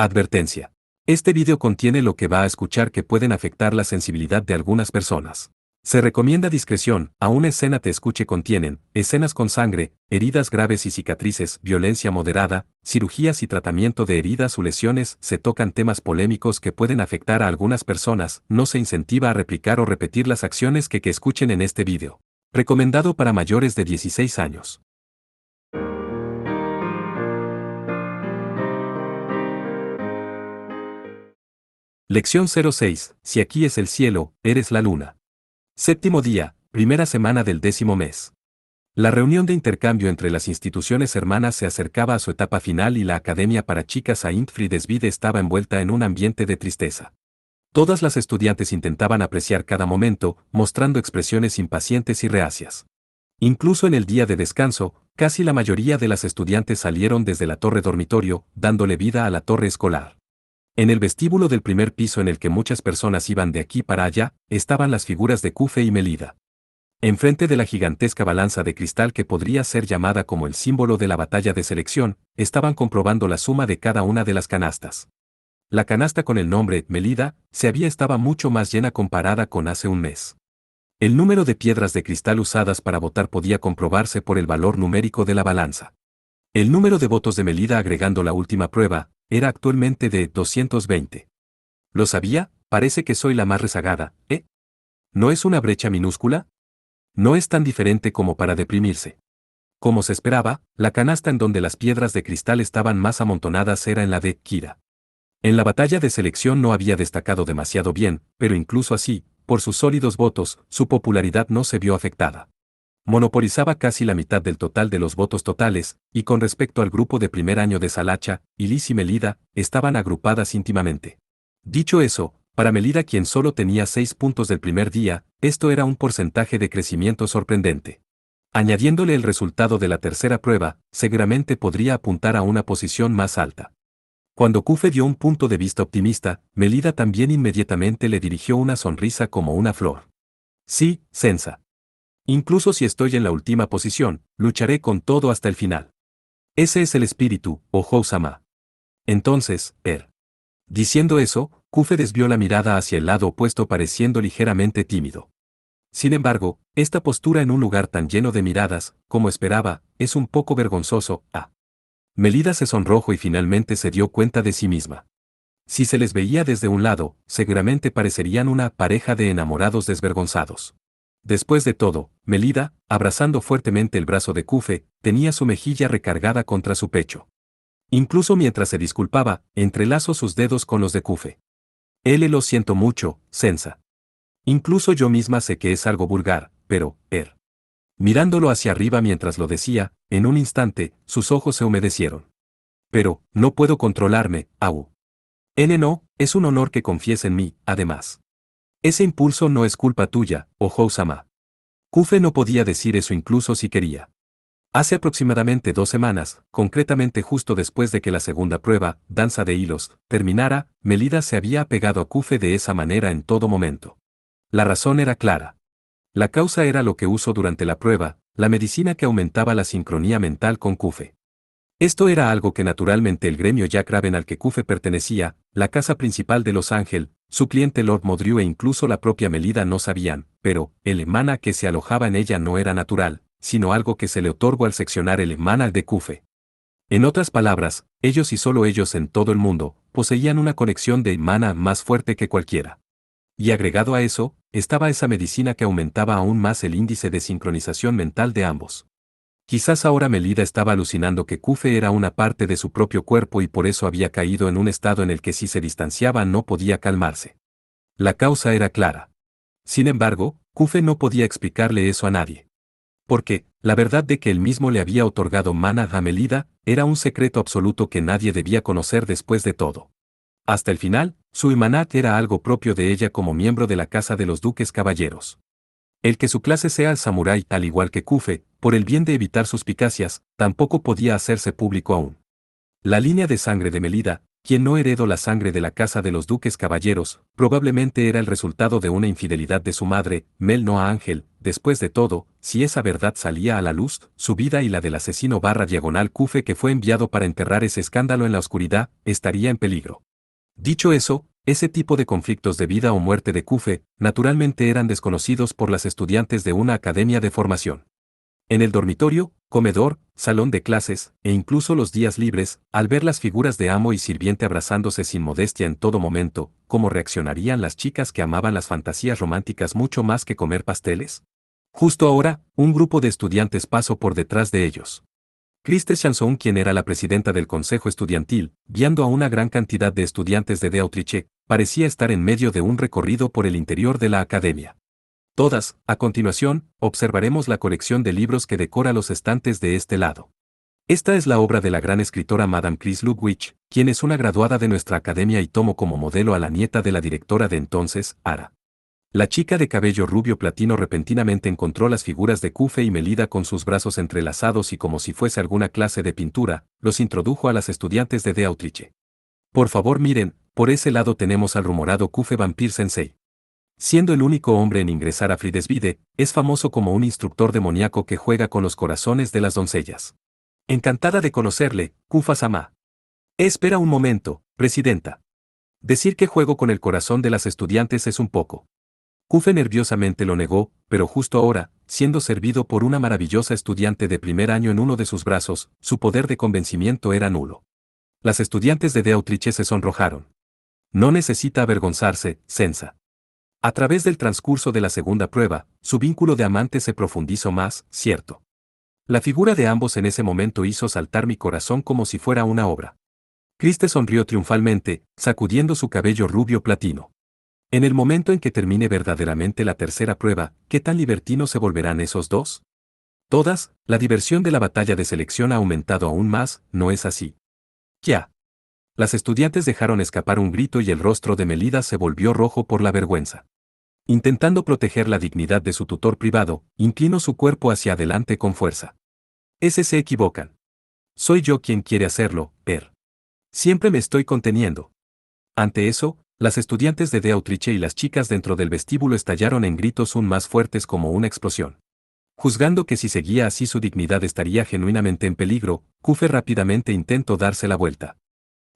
Advertencia. Este video contiene lo que va a escuchar que pueden afectar la sensibilidad de algunas personas. Se recomienda discreción, aún escena te escuche contienen, escenas con sangre, heridas graves y cicatrices, violencia moderada, cirugías y tratamiento de heridas o lesiones, se tocan temas polémicos que pueden afectar a algunas personas, no se incentiva a replicar o repetir las acciones que escuchen en este video. Recomendado para mayores de 16 años. Lección 06. Si aquí es el cielo, eres la luna. Séptimo día, primera semana del 10º mes. La reunión de intercambio entre las instituciones hermanas se acercaba a su etapa final y la Academia para Chicas Saint Friedesvide estaba envuelta en un ambiente de tristeza. Todas las estudiantes intentaban apreciar cada momento, mostrando expresiones impacientes y reacias. Incluso en el día de descanso, casi la mayoría de las estudiantes salieron desde la torre dormitorio, dándole vida a la torre escolar. En el vestíbulo del primer piso en el que muchas personas iban de aquí para allá, estaban las figuras de Kufe y Melida. Enfrente de la gigantesca balanza de cristal que podría ser llamada como el símbolo de la batalla de selección, estaban comprobando la suma de cada una de las canastas. La canasta con el nombre Melida estaba mucho más llena comparada con hace un mes. El número de piedras de cristal usadas para votar podía comprobarse por el valor numérico de la balanza. El número de votos de Melida agregando la última prueba era actualmente de 220. ¿Lo sabía? Parece que soy la más rezagada, ¿eh? ¿No es una brecha minúscula? No es tan diferente como para deprimirse. Como se esperaba, la canasta en donde las piedras de cristal estaban más amontonadas era en la de Kira. En la batalla de selección no había destacado demasiado bien, pero incluso así, por sus sólidos votos, su popularidad no se vio afectada. Monopolizaba casi la mitad del total de los votos totales, y con respecto al grupo de primer año de Salacha, Ilis y Melida, estaban agrupadas íntimamente. Dicho eso, para Melida quien solo tenía 6 puntos del primer día, esto era un porcentaje de crecimiento sorprendente. Añadiéndole el resultado de la tercera prueba, seguramente podría apuntar a una posición más alta. Cuando Kufe dio un punto de vista optimista, Melida también inmediatamente le dirigió una sonrisa como una flor. Sí, Sensa. Incluso si estoy en la última posición, lucharé con todo hasta el final. Ese es el espíritu, Ohou-sama. Entonces, Diciendo eso, Kufe desvió la mirada hacia el lado opuesto pareciendo ligeramente tímido. Sin embargo, esta postura en un lugar tan lleno de miradas, como esperaba, es un poco vergonzoso, Melida se sonrojó y finalmente se dio cuenta de sí misma. Si se les veía desde un lado, seguramente parecerían una pareja de enamorados desvergonzados. Después de todo, Melida, abrazando fuertemente el brazo de Kufe, tenía su mejilla recargada contra su pecho. Incluso mientras se disculpaba, entrelazó sus dedos con los de Kufe. Lo siento mucho, Sensa. Incluso yo misma sé que es algo vulgar, pero, Mirándolo hacia arriba mientras lo decía, en un instante, sus ojos se humedecieron. Pero, no puedo controlarme, Au. No, es un honor que confíes en mí, además. Ese impulso no es culpa tuya, Ohou-sama. Kufe no podía decir eso incluso si quería. Hace aproximadamente 2 semanas, concretamente justo después de que la segunda prueba, danza de hilos, terminara, Melida se había apegado a Kufe de esa manera en todo momento. La razón era clara. La causa era lo que usó durante la prueba, la medicina que aumentaba la sincronía mental con Kufe. Esto era algo que naturalmente el gremio Jack Raven al que Kufe pertenecía, la casa principal de Los Ángeles, su cliente Lord Modriu e incluso la propia Melida no sabían, pero el mana que se alojaba en ella no era natural, sino algo que se le otorgó al seccionar el mana de Kufe. En otras palabras, ellos y solo ellos en todo el mundo, poseían una conexión de mana más fuerte que cualquiera. Y agregado a eso, estaba esa medicina que aumentaba aún más el índice de sincronización mental de ambos. Quizás ahora Melida estaba alucinando que Kufe era una parte de su propio cuerpo y por eso había caído en un estado en el que si se distanciaba no podía calmarse. La causa era clara. Sin embargo, Kufe no podía explicarle eso a nadie. Porque, la verdad de que él mismo le había otorgado mana a Melida, era un secreto absoluto que nadie debía conocer después de todo. Hasta el final, su imanat era algo propio de ella como miembro de la Casa de los Duques Caballeros. El que su clase sea el samurái al igual que Kufe, por el bien de evitar suspicacias, tampoco podía hacerse público aún. La línea de sangre de Melida, quien no heredó la sangre de la Casa de los Duques Caballeros, probablemente era el resultado de una infidelidad de su madre, Mel Noa Ángel, después de todo, si esa verdad salía a la luz, su vida y la del asesino / Kufe que fue enviado para enterrar ese escándalo en la oscuridad, estaría en peligro. Dicho eso, ese tipo de conflictos de vida o muerte de Kufe, naturalmente eran desconocidos por las estudiantes de una academia de formación. En el dormitorio, comedor, salón de clases, e incluso los días libres, al ver las figuras de amo y sirviente abrazándose sin modestia en todo momento, ¿cómo reaccionarían las chicas que amaban las fantasías románticas mucho más que comer pasteles? Justo ahora, un grupo de estudiantes pasó por detrás de ellos. Christe Chanson, quien era la presidenta del consejo estudiantil, guiando a una gran cantidad de estudiantes de D'Autriche, parecía estar en medio de un recorrido por el interior de la academia. Todas, a continuación, observaremos la colección de libros que decora los estantes de este lado. Esta es la obra de la gran escritora Madame Chris Ludwig, quien es una graduada de nuestra academia y tomó como modelo a la nieta de la directora de entonces, Ara. La chica de cabello rubio platino repentinamente encontró las figuras de Kufe y Melida con sus brazos entrelazados y como si fuese alguna clase de pintura, los introdujo a las estudiantes de D'Autriche. Por favor miren, por ese lado tenemos al rumorado Kufe Vampire Sensei. Siendo el único hombre en ingresar a Friedesvide, es famoso como un instructor demoníaco que juega con los corazones de las doncellas. Encantada de conocerle, Kufa-sama. Espera un momento, presidenta. Decir que juego con el corazón de las estudiantes es un poco. Kufe nerviosamente lo negó, pero justo ahora, siendo servido por una maravillosa estudiante de primer año en uno de sus brazos, su poder de convencimiento era nulo. Las estudiantes de D'Autriche se sonrojaron. No necesita avergonzarse, Sensa. A través del transcurso de la segunda prueba, su vínculo de amante se profundizó más, cierto. La figura de ambos en ese momento hizo saltar mi corazón como si fuera una obra. Christe sonrió triunfalmente, sacudiendo su cabello rubio platino. En el momento en que termine verdaderamente la tercera prueba, ¿qué tan libertinos se volverán esos dos? Todas, la diversión de la batalla de selección ha aumentado aún más, ¿no es así? ¡Ya! Las estudiantes dejaron escapar un grito y el rostro de Melida se volvió rojo por la vergüenza. Intentando proteger la dignidad de su tutor privado, inclinó su cuerpo hacia adelante con fuerza. Ese se equivocan. Soy yo quien quiere hacerlo, Siempre me estoy conteniendo. Ante eso, las estudiantes de D'Autriche y las chicas dentro del vestíbulo estallaron en gritos aún más fuertes como una explosión. Juzgando que si seguía así su dignidad estaría genuinamente en peligro, Kufe rápidamente intentó darse la vuelta.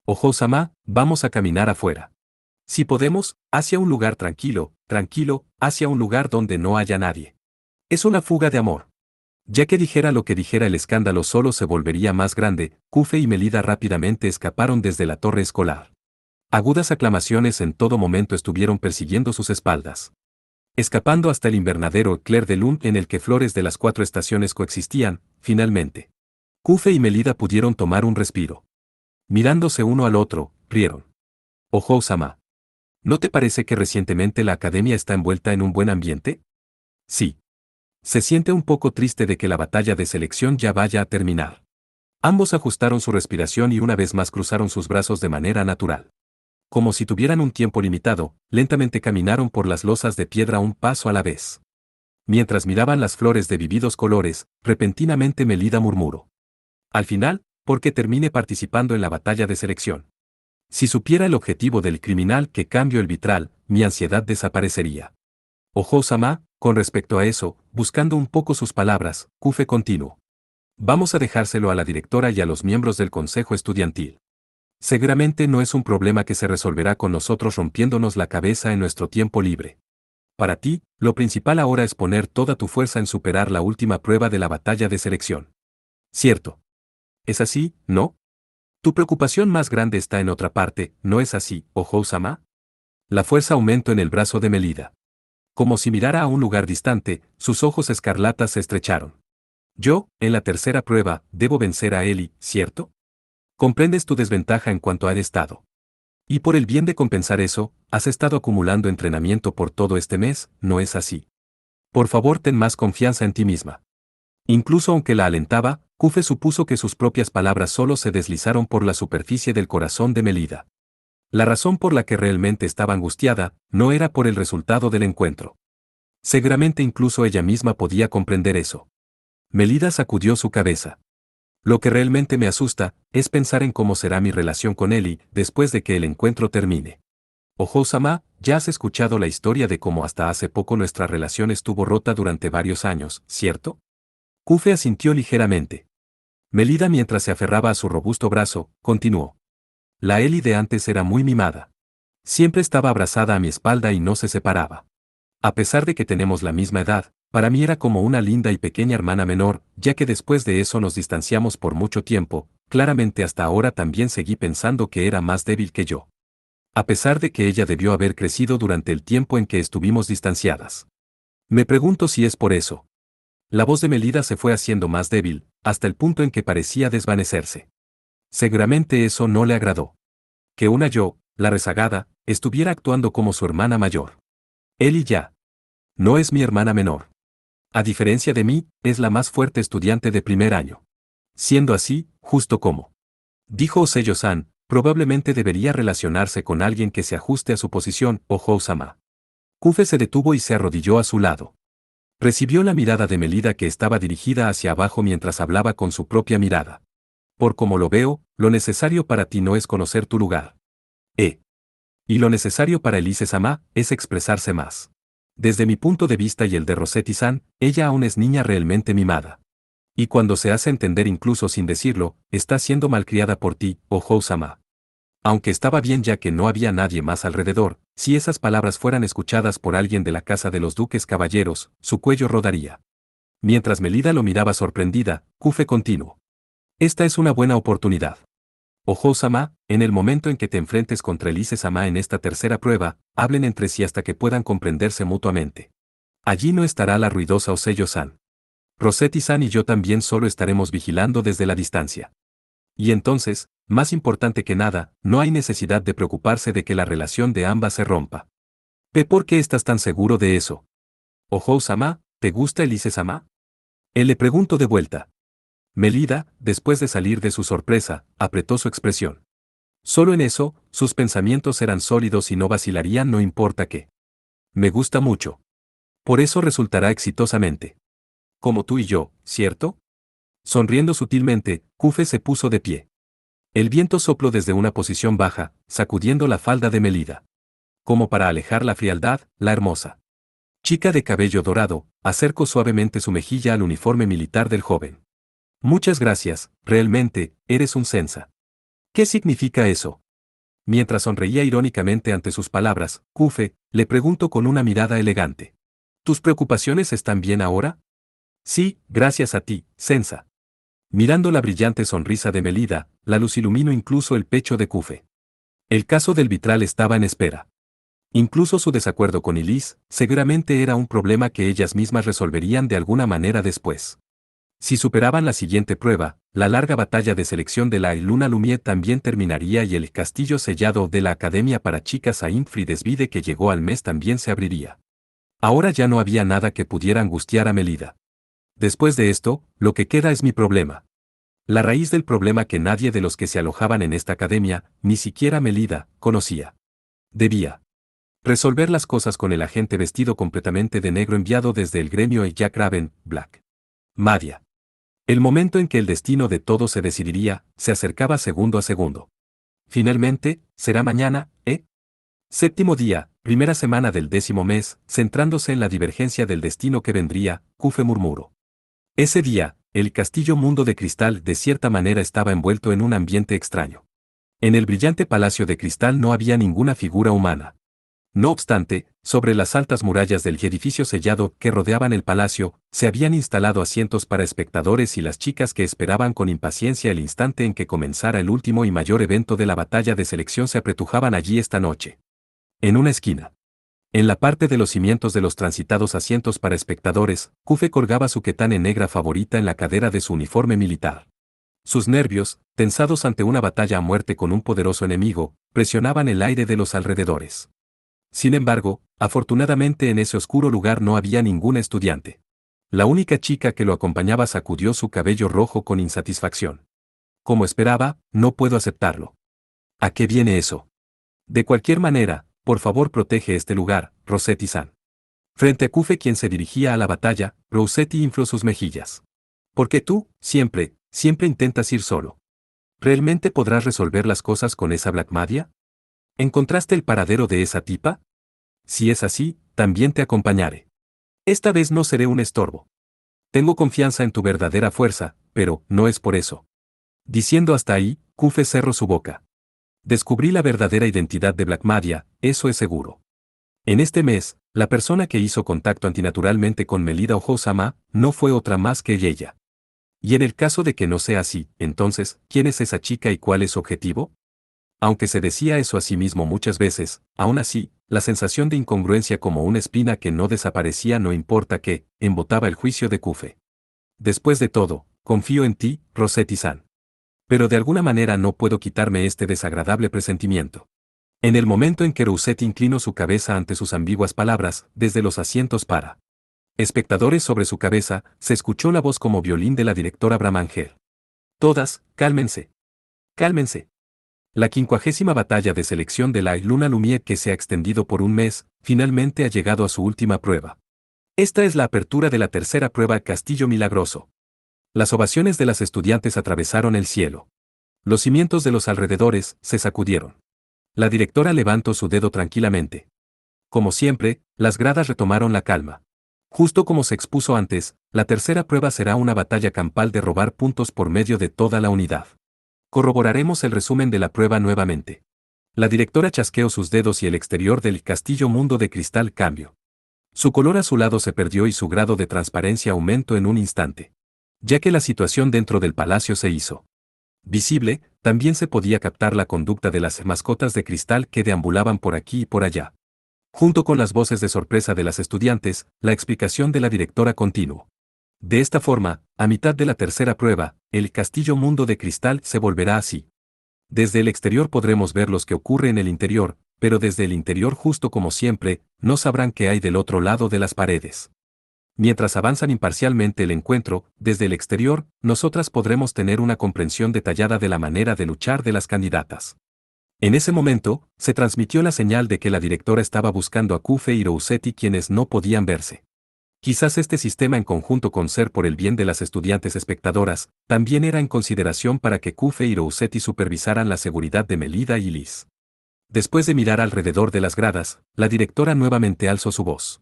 Ojo-sama, vamos a caminar afuera. Si podemos, hacia un lugar tranquilo, hacia un lugar donde no haya nadie. Es una fuga de amor. Ya que dijera lo que dijera el escándalo solo se volvería más grande, Kufe y Melida rápidamente escaparon desde la torre escolar. Agudas aclamaciones en todo momento estuvieron persiguiendo sus espaldas. Escapando hasta el invernadero Clair de Lune en el que flores de las 4 estaciones coexistían, finalmente. Kufe y Melida pudieron tomar un respiro. Mirándose uno al otro, rieron. Ojo-sama. ¿No te parece que recientemente la academia está envuelta en un buen ambiente? Sí. Se siente un poco triste de que la batalla de selección ya vaya a terminar. Ambos ajustaron su respiración y una vez más cruzaron sus brazos de manera natural. Como si tuvieran un tiempo limitado, lentamente caminaron por las losas de piedra un paso a la vez. Mientras miraban las flores de vividos colores, repentinamente Melida murmuró. Al final, ¿por qué termine participando en la batalla de selección? Si supiera el objetivo del criminal que cambio el vitral, mi ansiedad desaparecería. Ojo-sama, con respecto a eso, buscando un poco sus palabras, Kufe continuó. Vamos a dejárselo a la directora y a los miembros del consejo estudiantil. Seguramente no es un problema que se resolverá con nosotros rompiéndonos la cabeza en nuestro tiempo libre. Para ti, lo principal ahora es poner toda tu fuerza en superar la última prueba de la batalla de selección. Cierto. ¿Es así, no? Tu preocupación más grande está en otra parte, ¿no es así, Ojo-sama? La fuerza aumentó en el brazo de Melida. Como si mirara a un lugar distante, sus ojos escarlatas se estrecharon. Yo, en la tercera prueba, debo vencer a Eli, ¿cierto? Comprendes tu desventaja en cuanto al estado. Y por el bien de compensar eso, has estado acumulando entrenamiento por todo este mes, ¿no es así? Por favor, ten más confianza en ti misma. Incluso aunque la alentaba, Kufe supuso que sus propias palabras solo se deslizaron por la superficie del corazón de Melida. La razón por la que realmente estaba angustiada no era por el resultado del encuentro. Seguramente incluso ella misma podía comprender eso. Melida sacudió su cabeza. Lo que realmente me asusta es pensar en cómo será mi relación con Eli después de que el encuentro termine. Ojo-sama, ya has escuchado la historia de cómo hasta hace poco nuestra relación estuvo rota durante varios años, ¿cierto? Kufe asintió ligeramente. Melida, mientras se aferraba a su robusto brazo, continuó. La Eli de antes era muy mimada. Siempre estaba abrazada a mi espalda y no se separaba. A pesar de que tenemos la misma edad, para mí era como una linda y pequeña hermana menor, ya que después de eso nos distanciamos por mucho tiempo, claramente hasta ahora también seguí pensando que era más débil que yo. A pesar de que ella debió haber crecido durante el tiempo en que estuvimos distanciadas. Me pregunto si es por eso. La voz de Melida se fue haciendo más débil, hasta el punto en que parecía desvanecerse. Seguramente eso no le agradó. Que una yo, la rezagada, estuviera actuando como su hermana mayor. Él y ya. No es mi hermana menor. A diferencia de mí, es la más fuerte estudiante de primer año. Siendo así, justo como dijo Oseyo-san, probablemente debería relacionarse con alguien que se ajuste a su posición, o Hou-sama. Kufe se detuvo y se arrodilló a su lado. Recibió la mirada de Melida que estaba dirigida hacia abajo mientras hablaba con su propia mirada. Por como lo veo, lo necesario para ti no es conocer tu lugar. Y lo necesario para Elise-sama es expresarse más. Desde mi punto de vista y el de Rossetti-san, ella aún es niña realmente mimada. Y cuando se hace entender incluso sin decirlo, está siendo malcriada por ti, o Hou-sama. Aunque estaba bien ya que no había nadie más alrededor, si esas palabras fueran escuchadas por alguien de la casa de los duques caballeros, su cuello rodaría. Mientras Melida lo miraba sorprendida, Kufe continuó. Esta es una buena oportunidad. Ojo-sama, en el momento en que te enfrentes contra Elise-sama en esta tercera prueba, hablen entre sí hasta que puedan comprenderse mutuamente. Allí no estará la ruidosa Oseyo-san. Rossetti-san y yo también solo estaremos vigilando desde la distancia. Y entonces, más importante que nada, no hay necesidad de preocuparse de que la relación de ambas se rompa. ¿Por qué estás tan seguro de eso? Ojo-sama, ¿te gusta Elise-sama? Él le preguntó de vuelta. Melida, después de salir de su sorpresa, apretó su expresión. Solo en eso, sus pensamientos eran sólidos y no vacilarían no importa qué. Me gusta mucho. Por eso resultará exitosamente. Como tú y yo, ¿cierto? Sonriendo sutilmente, Kufe se puso de pie. El viento sopló desde una posición baja, sacudiendo la falda de Melida. Como para alejar la frialdad, la hermosa chica de cabello dorado, acercó suavemente su mejilla al uniforme militar del joven. Muchas gracias, realmente, eres un sensa. ¿Qué significa eso? Mientras sonreía irónicamente ante sus palabras, Kufe le preguntó con una mirada elegante. ¿Tus preocupaciones están bien ahora? Sí, gracias a ti, sensa. Mirando la brillante sonrisa de Melida, la luz iluminó incluso el pecho de Kufe. El caso del vitral estaba en espera. Incluso su desacuerdo con Elise, seguramente era un problema que ellas mismas resolverían de alguna manera después. Si superaban la siguiente prueba, la larga batalla de selección de la Luna Lumière también terminaría y el castillo sellado de la Academia para Chicas Saint Friedesvide que llegó al mes también se abriría. Ahora ya no había nada que pudiera angustiar a Melida. Después de esto, lo que queda es mi problema. La raíz del problema que nadie de los que se alojaban en esta academia, ni siquiera Melida, conocía. Debía resolver las cosas con el agente vestido completamente de negro enviado desde el gremio Jack Raven, Black Madia. El momento en que el destino de todo se decidiría, se acercaba segundo a segundo. Finalmente, será mañana, ¿eh? Séptimo día, primera semana del 10º mes, centrándose en la divergencia del destino que vendría, Kufe murmuró. Ese día, el castillo Mundo de Cristal de cierta manera estaba envuelto en un ambiente extraño. En el brillante palacio de cristal no había ninguna figura humana. No obstante, sobre las altas murallas del edificio sellado que rodeaban el palacio, se habían instalado asientos para espectadores y las chicas que esperaban con impaciencia el instante en que comenzara el último y mayor evento de la batalla de selección se apretujaban allí esta noche. En una esquina. En la parte de los cimientos de los transitados asientos para espectadores, Kufe colgaba su ketane negra favorita en la cadera de su uniforme militar. Sus nervios, tensados ante una batalla a muerte con un poderoso enemigo, presionaban el aire de los alrededores. Sin embargo, afortunadamente en ese oscuro lugar no había ninguna estudiante. La única chica que lo acompañaba sacudió su cabello rojo con insatisfacción. Como esperaba, no puedo aceptarlo. ¿A qué viene eso? De cualquier manera, por favor protege este lugar, Rossetti-san. Frente a Kufe quien se dirigía a la batalla, Rossetti infló sus mejillas. Porque tú, siempre intentas ir solo. ¿Realmente podrás resolver las cosas con esa Black Madia? ¿Encontraste el paradero de esa tipa? Si es así, también te acompañaré. Esta vez no seré un estorbo. Tengo confianza en tu verdadera fuerza, pero no es por eso. Diciendo hasta ahí, Kufe cerró su boca. Descubrí la verdadera identidad de Black Magia, eso es seguro. En este mes, la persona que hizo contacto antinaturalmente con Melida Ojo-sama no fue otra más que ella. Y en el caso de que no sea así, entonces, ¿quién es esa chica y cuál es su objetivo? Aunque se decía eso a sí mismo muchas veces, aún así, la sensación de incongruencia como una espina que no desaparecía no importa qué, embotaba el juicio de Kufe. Después de todo, confío en ti, Rossetti-san. Pero de alguna manera no puedo quitarme este desagradable presentimiento. En el momento en que Rossetti inclinó su cabeza ante sus ambiguas palabras, desde los asientos para espectadores sobre su cabeza, se escuchó la voz como violín de la directora Bramangel. Todas, cálmense. Cálmense. La 50ª batalla de selección de la Luna Lumière, que se ha extendido por un mes, finalmente ha llegado a su última prueba. Esta es la apertura de la tercera prueba Castillo Milagroso. Las ovaciones de las estudiantes atravesaron el cielo. Los cimientos de los alrededores se sacudieron. La directora levantó su dedo tranquilamente. Como siempre, las gradas retomaron la calma. Justo como se expuso antes, la tercera prueba será una batalla campal de robar puntos por medio de toda la unidad. Corroboraremos el resumen de la prueba nuevamente. La directora chasqueó sus dedos y el exterior del castillo mundo de cristal cambió. Su color azulado se perdió y su grado de transparencia aumentó en un instante. Ya que la situación dentro del palacio se hizo visible, también se podía captar la conducta de las mascotas de cristal que deambulaban por aquí y por allá. Junto con las voces de sorpresa de las estudiantes, la explicación de la directora continuó. De esta forma, a mitad de la tercera prueba, el castillo mundo de cristal se volverá así. Desde el exterior podremos ver lo que ocurre en el interior, pero desde el interior, justo como siempre, no sabrán qué hay del otro lado de las paredes. Mientras avanzan imparcialmente el encuentro, desde el exterior, nosotras podremos tener una comprensión detallada de la manera de luchar de las candidatas. En ese momento, se transmitió la señal de que la directora estaba buscando a Kufe y Rossetti, quienes no podían verse. Quizás este sistema en conjunto con ser por el bien de las estudiantes espectadoras, también era en consideración para que Kufe y Rossetti supervisaran la seguridad de Melida y Liz. Después de mirar alrededor de las gradas, la directora nuevamente alzó su voz.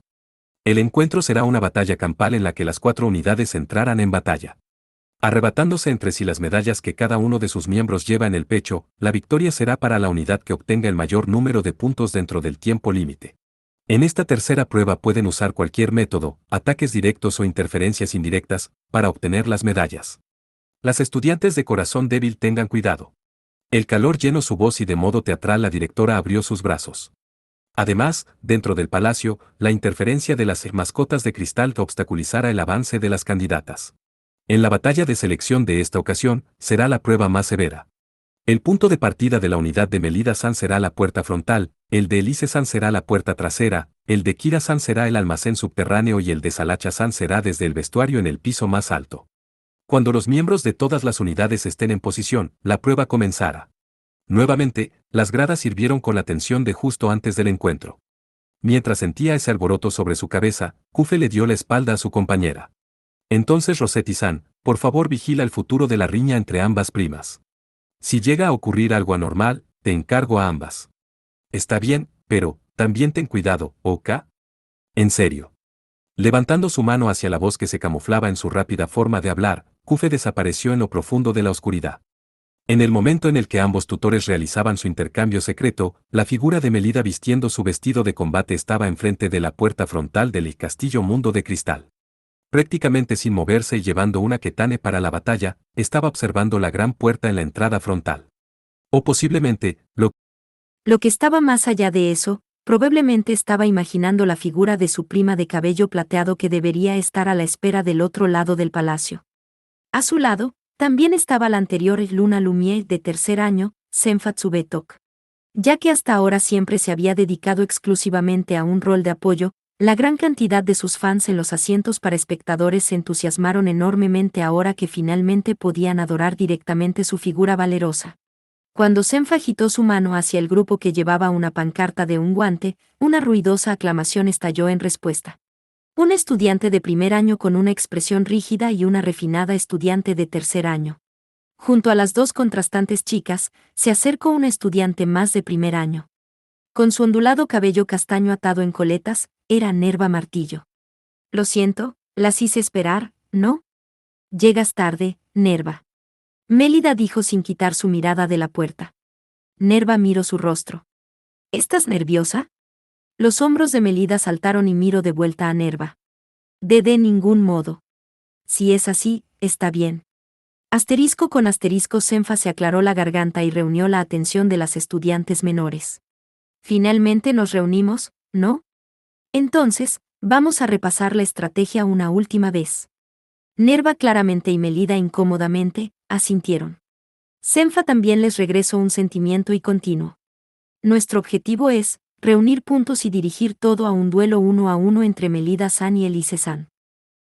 El encuentro será una batalla campal en la que las 4 unidades entrarán en batalla. Arrebatándose entre sí las medallas que cada uno de sus miembros lleva en el pecho, la victoria será para la unidad que obtenga el mayor número de puntos dentro del tiempo límite. En esta tercera prueba pueden usar cualquier método, ataques directos o interferencias indirectas, para obtener las medallas. Las estudiantes de corazón débil tengan cuidado. El calor llenó su voz y de modo teatral la directora abrió sus brazos. Además, dentro del palacio, la interferencia de las mascotas de cristal obstaculizará el avance de las candidatas. En la batalla de selección de esta ocasión, será la prueba más severa. El punto de partida de la unidad de Melida-san será la puerta frontal, el de Elise-san será la puerta trasera, el de Kira-san será el almacén subterráneo y el de Salacha-san será desde el vestuario en el piso más alto. Cuando los miembros de todas las unidades estén en posición, la prueba comenzará. Nuevamente, las gradas sirvieron con la tensión de justo antes del encuentro. Mientras sentía ese alboroto sobre su cabeza, Kufe le dio la espalda a su compañera. Entonces Rossetti-san, por favor vigila el futuro de la riña entre ambas primas. Si llega a ocurrir algo anormal, te encargo a ambas. Está bien, pero, también ten cuidado, ¿ok? En serio. Levantando su mano hacia la voz que se camuflaba en su rápida forma de hablar, Kufe desapareció en lo profundo de la oscuridad. En el momento en el que ambos tutores realizaban su intercambio secreto, la figura de Melida vistiendo su vestido de combate estaba enfrente de la puerta frontal del castillo mundo de cristal. Prácticamente sin moverse y llevando una ketane para la batalla, estaba observando la gran puerta en la entrada frontal. O posiblemente, Lo que estaba más allá de eso, probablemente estaba imaginando la figura de su prima de cabello plateado que debería estar a la espera del otro lado del palacio. A su lado, también estaba la anterior Luna Lumière de tercer año, Senfa Tsubetok. Ya que hasta ahora siempre se había dedicado exclusivamente a un rol de apoyo, la gran cantidad de sus fans en los asientos para espectadores se entusiasmaron enormemente ahora que finalmente podían adorar directamente su figura valerosa. Cuando Senfa agitó su mano hacia el grupo que llevaba una pancarta de un guante, una ruidosa aclamación estalló en respuesta. Un estudiante de primer año con una expresión rígida y una refinada estudiante de tercer año. Junto a las dos contrastantes chicas, se acercó un estudiante más de primer año. Con su ondulado cabello castaño atado en coletas, era Nerva Martillo. Lo siento, las hice esperar, ¿no? Llegas tarde, Nerva. Mélida dijo sin quitar su mirada de la puerta. Nerva miró su rostro. ¿Estás nerviosa? Los hombros de Mélida saltaron y miró de vuelta a Nerva. De ningún modo. Si es así, está bien. Asterisco con asterisco. Senfa se aclaró la garganta y reunió la atención de las estudiantes menores. Finalmente nos reunimos, ¿no? Entonces, vamos a repasar la estrategia una última vez. Nerva claramente y Mélida incómodamente asintieron. Senfa también les regresó un sentimiento y continuó. Nuestro objetivo es reunir puntos y dirigir todo a un duelo 1-1 entre Mélida-san y Elise-san.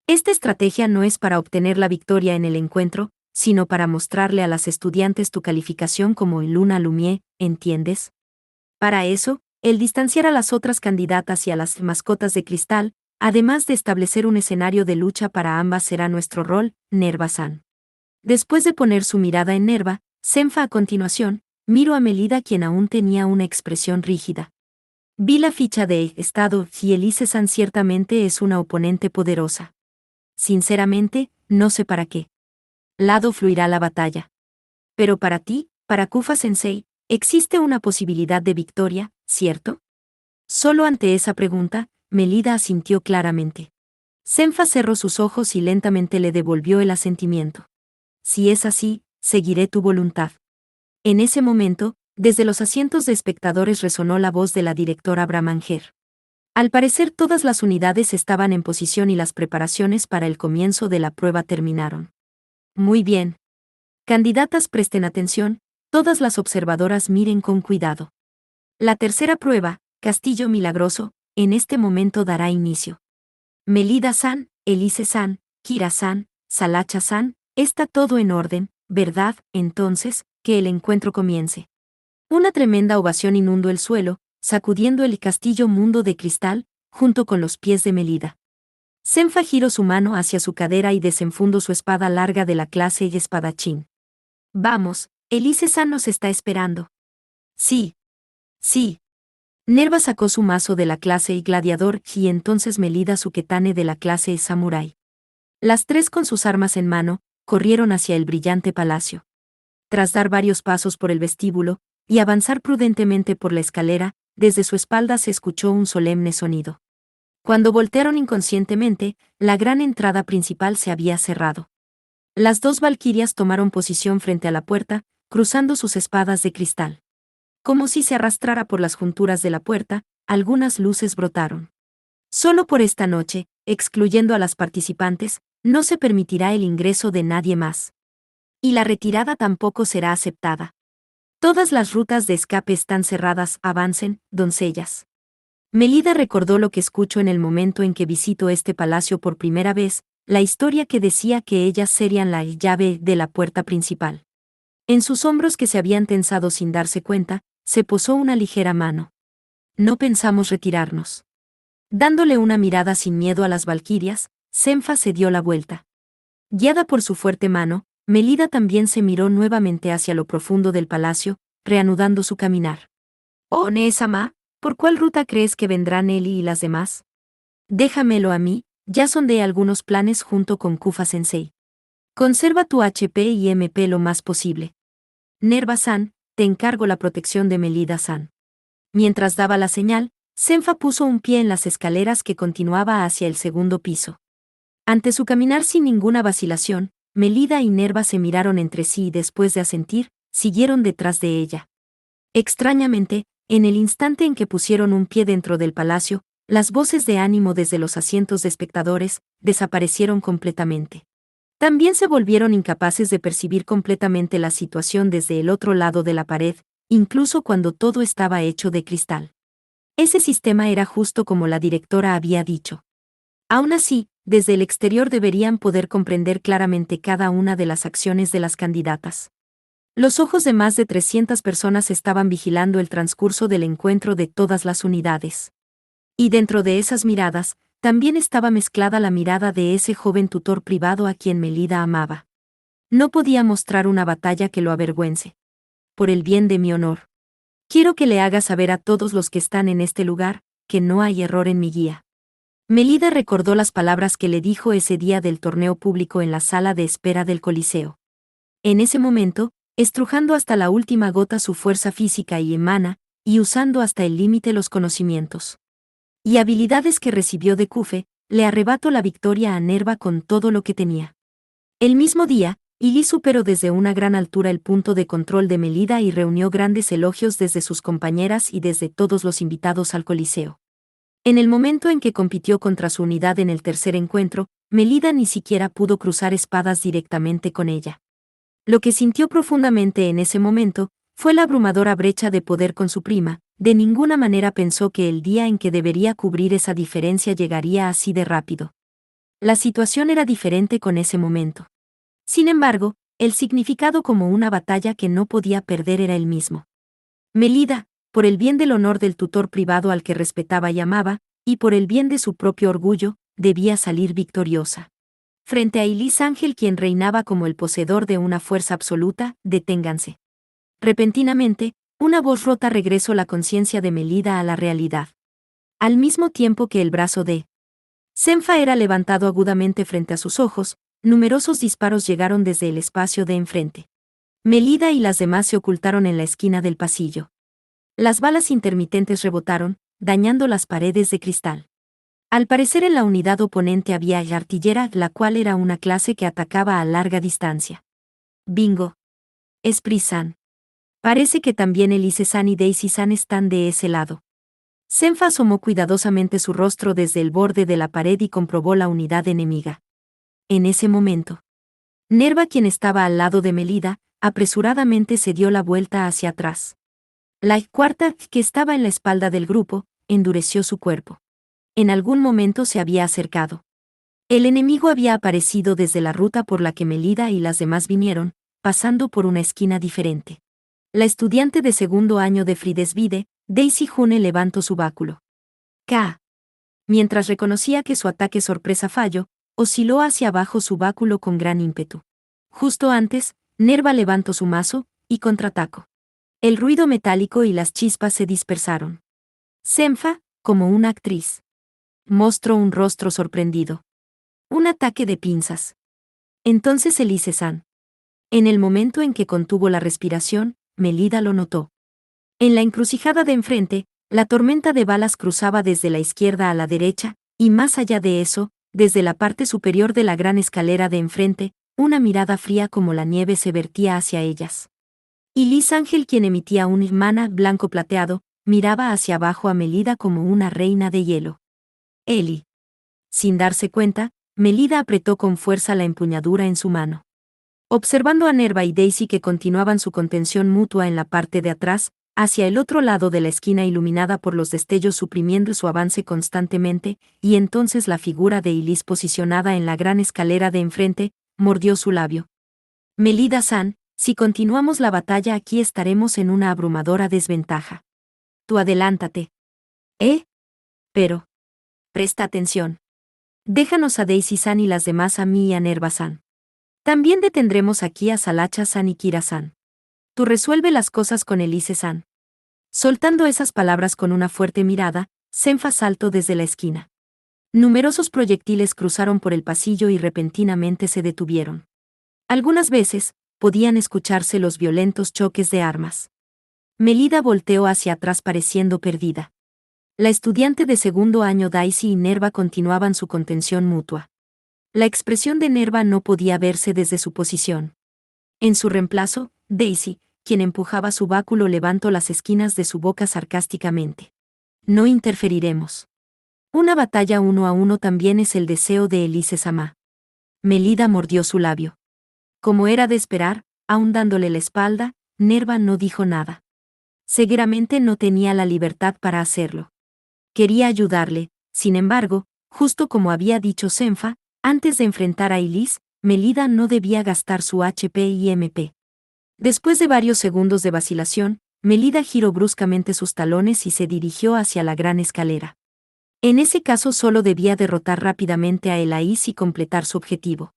Esta estrategia no es para obtener la victoria en el encuentro, sino para mostrarle a las estudiantes tu calificación como Luna Lumière, ¿entiendes? Para eso, el distanciar a las otras candidatas y a las mascotas de cristal, además de establecer un escenario de lucha para ambas, será nuestro rol, Nerva-san. Después de poner su mirada en Nerva, Senfa a continuación, miró a Mélida, quien aún tenía una expresión rígida. Vi la ficha de estado y Elise-san ciertamente es una oponente poderosa. Sinceramente, no sé para qué lado fluirá la batalla. Pero para ti, para Kufa-sensei, existe una posibilidad de victoria, ¿cierto? Solo ante esa pregunta, Mélida asintió claramente. Senfa cerró sus ojos y lentamente le devolvió el asentimiento. Si es así, seguiré tu voluntad. En ese momento, desde los asientos de espectadores resonó la voz de la directora Bramanger. Al parecer todas las unidades estaban en posición y las preparaciones para el comienzo de la prueba terminaron. Muy bien. Candidatas, presten atención, todas las observadoras miren con cuidado. La tercera prueba, Castillo Milagroso, en este momento dará inicio. Mélida-san, Elise-san, Kira-san, Salacha-san, está todo en orden, ¿verdad? Entonces, que el encuentro comience. Una tremenda ovación inundó el suelo, sacudiendo el castillo mundo de cristal, junto con los pies de Mélida. Senfa giró su mano hacia su cadera y desenfundó su espada larga de la clase y espadachín. Vamos, Elise-san nos está esperando. Sí. Sí. Nerva sacó su mazo de la clase y gladiador y entonces Mélida su ketane de la clase y samurái. Las tres con sus armas en mano, corrieron hacia el brillante palacio. Tras dar varios pasos por el vestíbulo, y avanzar prudentemente por la escalera, desde su espalda se escuchó un solemne sonido. Cuando voltearon inconscientemente, la gran entrada principal se había cerrado. Las dos valquirias tomaron posición frente a la puerta, cruzando sus espadas de cristal. Como si se arrastrara por las junturas de la puerta, algunas luces brotaron. Solo por esta noche, excluyendo a las participantes, no se permitirá el ingreso de nadie más. Y la retirada tampoco será aceptada. Todas las rutas de escape están cerradas, avancen, doncellas. Mélida recordó lo que escuchó en el momento en que visitó este palacio por primera vez, la historia que decía que ellas serían la llave de la puerta principal. En sus hombros, que se habían tensado sin darse cuenta, se posó una ligera mano. No pensamos retirarnos. Dándole una mirada sin miedo a las valquirias, Senfa se dio la vuelta. Guiada por su fuerte mano, Mélida también se miró nuevamente hacia lo profundo del palacio, reanudando su caminar. «Oh, Nea-sama, ¿por cuál ruta crees que vendrán Eli y las demás? Déjamelo a mí, ya sondeé algunos planes junto con Kufa-sensei. Conserva tu HP y MP lo más posible. Nerva-san, te encargo la protección de Mélida-san». Mientras daba la señal, Senfa puso un pie en las escaleras que continuaba hacia el segundo piso. Ante su caminar sin ninguna vacilación, Mélida y Nerva se miraron entre sí y después de asentir, siguieron detrás de ella. Extrañamente, en el instante en que pusieron un pie dentro del palacio, las voces de ánimo desde los asientos de espectadores desaparecieron completamente. También se volvieron incapaces de percibir completamente la situación desde el otro lado de la pared, incluso cuando todo estaba hecho de cristal. Ese sistema era justo como la directora había dicho. Aún así, desde el exterior deberían poder comprender claramente cada una de las acciones de las candidatas. Los ojos de más de 300 personas estaban vigilando el transcurso del encuentro de todas las unidades. Y dentro de esas miradas, también estaba mezclada la mirada de ese joven tutor privado a quien Mélida amaba. No podía mostrar una batalla que lo avergüence. Por el bien de mi honor. Quiero que le haga saber a todos los que están en este lugar, que no hay error en mi guía. Melida recordó las palabras que le dijo ese día del torneo público en la sala de espera del Coliseo. En ese momento, estrujando hasta la última gota su fuerza física y humana, y usando hasta el límite los conocimientos y habilidades que recibió de Kufe, le arrebató la victoria a Nerva con todo lo que tenía. El mismo día, Ili superó desde una gran altura el punto de control de Melida y reunió grandes elogios desde sus compañeras y desde todos los invitados al Coliseo. En el momento en que compitió contra su unidad en el tercer encuentro, Melida ni siquiera pudo cruzar espadas directamente con ella. Lo que sintió profundamente en ese momento fue la abrumadora brecha de poder con su prima. De ninguna manera pensó que el día en que debería cubrir esa diferencia llegaría así de rápido. La situación era diferente con ese momento. Sin embargo, el significado como una batalla que no podía perder era el mismo. Melida, por el bien del honor del tutor privado al que respetaba y amaba, y por el bien de su propio orgullo, debía salir victoriosa. Frente a Ilis Ángel, quien reinaba como el poseedor de una fuerza absoluta, deténganse. Repentinamente, una voz rota regresó la conciencia de Melida a la realidad. Al mismo tiempo que el brazo de Senfa era levantado agudamente frente a sus ojos, numerosos disparos llegaron desde el espacio de enfrente. Melida y las demás se ocultaron en la esquina del pasillo. Las balas intermitentes rebotaron, dañando las paredes de cristal. Al parecer en la unidad oponente había artillera, la cual era una clase que atacaba a larga distancia. Bingo. Esprit-san. Parece que también Elise-san y Daisy-san están de ese lado. Senfa asomó cuidadosamente su rostro desde el borde de la pared y comprobó la unidad enemiga. En ese momento, Nerva, quien estaba al lado de Melida, apresuradamente se dio la vuelta hacia atrás. La cuarta, que estaba en la espalda del grupo, endureció su cuerpo. En algún momento se había acercado. El enemigo había aparecido desde la ruta por la que Melida y las demás vinieron, pasando por una esquina diferente. La estudiante de segundo año de Fridesvide, Daisy June, levantó su báculo. K. Mientras reconocía que su ataque sorpresa falló, osciló hacia abajo su báculo con gran ímpetu. Justo antes, Nerva levantó su mazo, y contraatacó. El ruido metálico y las chispas se dispersaron. Senfa, como una actriz, mostró un rostro sorprendido. Un ataque de pinzas. Entonces Elise-san. En el momento en que contuvo la respiración, Melida lo notó. En la encrucijada de enfrente, la tormenta de balas cruzaba desde la izquierda a la derecha, y más allá de eso, desde la parte superior de la gran escalera de enfrente, una mirada fría como la nieve se vertía hacia ellas. Ilis Ángel, quien emitía un mana blanco plateado, miraba hacia abajo a Melida como una reina de hielo. Eli. Sin darse cuenta, Melida apretó con fuerza la empuñadura en su mano. Observando a Nerva y Daisy que continuaban su contención mutua en la parte de atrás, hacia el otro lado de la esquina iluminada por los destellos suprimiendo su avance constantemente, y entonces la figura de Ilis posicionada en la gran escalera de enfrente, mordió su labio. Melida-san, si continuamos la batalla aquí estaremos en una abrumadora desventaja. Tú adelántate. Pero. Presta atención. Déjanos a Daisy-san y las demás a mí y a Nerva-san. También detendremos aquí a Salacha-san y Kira-san. Tú resuelve las cosas con Elise-san. Soltando esas palabras con una fuerte mirada, Senfa saltó desde la esquina. Numerosos proyectiles cruzaron por el pasillo y repentinamente se detuvieron. Algunas veces, podían escucharse los violentos choques de armas. Melida volteó hacia atrás pareciendo perdida. La estudiante de segundo año Daisy y Nerva continuaban su contención mutua. La expresión de Nerva no podía verse desde su posición. En su reemplazo, Daisy, quien empujaba su báculo, levantó las esquinas de su boca sarcásticamente. No interferiremos. Una batalla 1-1 también es el deseo de Elise-sama. Melida mordió su labio. Como era de esperar, aun dándole la espalda, Nerva no dijo nada. Seguramente no tenía la libertad para hacerlo. Quería ayudarle, sin embargo, justo como había dicho Senfa, antes de enfrentar a Ilis, Melida no debía gastar su HP y MP. Después de varios segundos de vacilación, Melida giró bruscamente sus talones y se dirigió hacia la gran escalera. En ese caso solo debía derrotar rápidamente a Elais y completar su objetivo.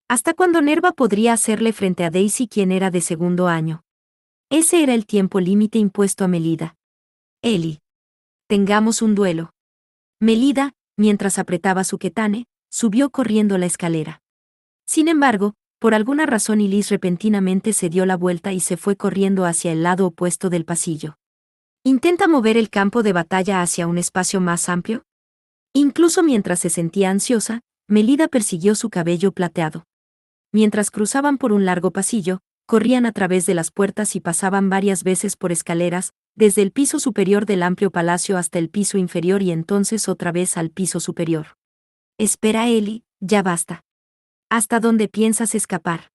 ¿Hasta cuándo Nerva podría hacerle frente a Daisy, quien era de segundo año? Ese era el tiempo límite impuesto a Melida. Eli. Tengamos un duelo. Melida, mientras apretaba su ketane, subió corriendo la escalera. Sin embargo, por alguna razón Ilis repentinamente se dio la vuelta y se fue corriendo hacia el lado opuesto del pasillo. ¿Intenta mover el campo de batalla hacia un espacio más amplio? Incluso mientras se sentía ansiosa, Melida persiguió su cabello plateado. Mientras cruzaban por un largo pasillo, corrían a través de las puertas y pasaban varias veces por escaleras, desde el piso superior del amplio palacio hasta el piso inferior y entonces otra vez al piso superior. Espera, Eli, ya basta. ¿Hasta dónde piensas escapar?